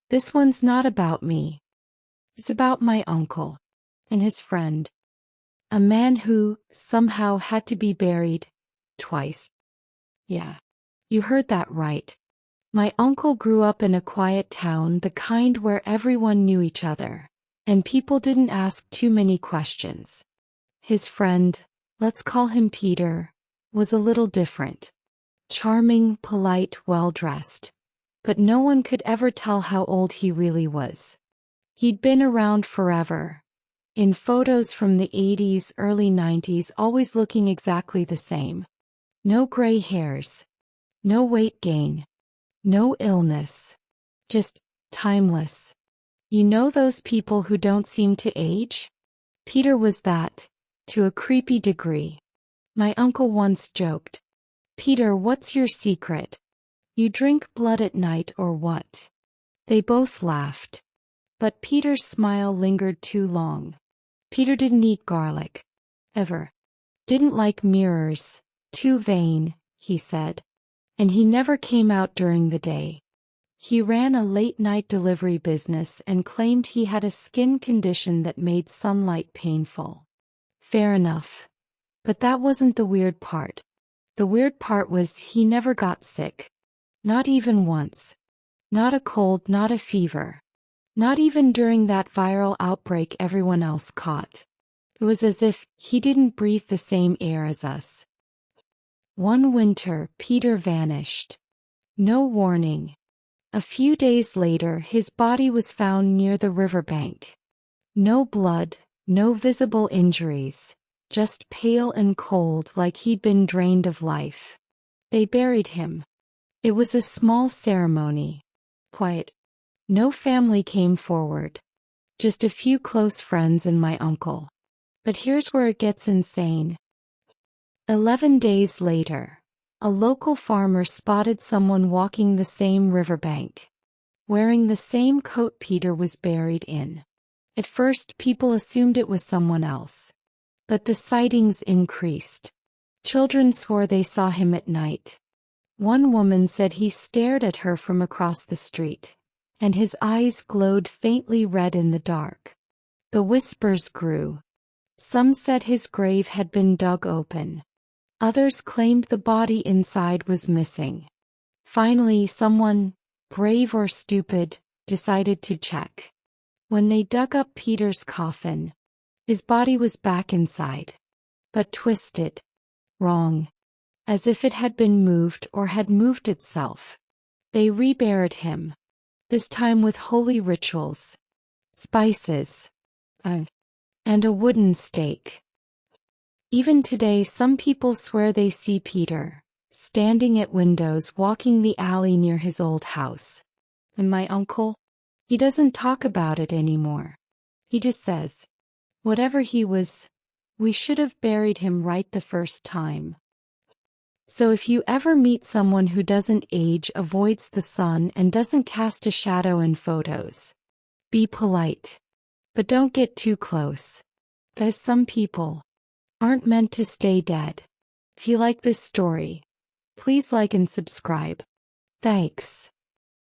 This one's not about me. It's about my uncle and his friend. A man who, somehow, had to be buried twice. Yeah, you heard that right. My uncle grew up in a quiet town, the kind where everyone knew each other, and people didn't ask too many questions. His friend, let's call him Peter, was a little different. Charming, polite, well-dressed. But no one could ever tell how old he really was. He'd been around forever. In photos from the 80s, early 90s, always looking exactly the same. No gray hairs. No weight gain. No illness. Just timeless. You know those people who don't seem to age? Peter was that, to a creepy degree. My uncle once joked, "Peter, what's your secret? You drink blood at night or what?" They both laughed. But Peter's smile lingered too long. Peter didn't eat garlic. Ever. Didn't like mirrors. Too vain, he said. And he never came out during the day. He ran a late-night delivery business and claimed he had a skin condition that made sunlight painful. Fair enough. But that wasn't the weird part. The weird part was he never got sick. Not even once. Not a cold, not a fever. Not even during that viral outbreak everyone else caught. It was as if he didn't breathe the same air as us. One winter, Peter vanished. No warning. A few days later, his body was found near the riverbank. No blood, no visible injuries, just pale and cold like he'd been drained of life. They buried him. It was a small ceremony. Quiet. No family came forward. Just a few close friends and my uncle. But here's where it gets insane. 11 days later, a local farmer spotted someone walking the same riverbank, wearing the same coat Peter was buried in. At first, people assumed it was someone else. But the sightings increased. Children swore they saw him at night. One woman said he stared at her from across the street, and his eyes glowed faintly red in the dark. The whispers grew. Some said his grave had been dug open. Others claimed the body inside was missing. Finally, someone, brave or stupid, decided to check. When they dug up Peter's coffin, his body was back inside. But twisted. Wrong. As if it had been moved or had moved itself. They reburied him. This time with holy rituals. Spices. And a wooden stake. Even today, some people swear they see Peter, standing at windows walking the alley near his old house. And my uncle? He doesn't talk about it anymore. He just says, whatever he was, we should have buried him right the first time. So if you ever meet someone who doesn't age, avoids the sun, and doesn't cast a shadow in photos, be polite. But don't get too close. Because some people aren't meant to stay dead. If you like this story, please like and subscribe. Thanks.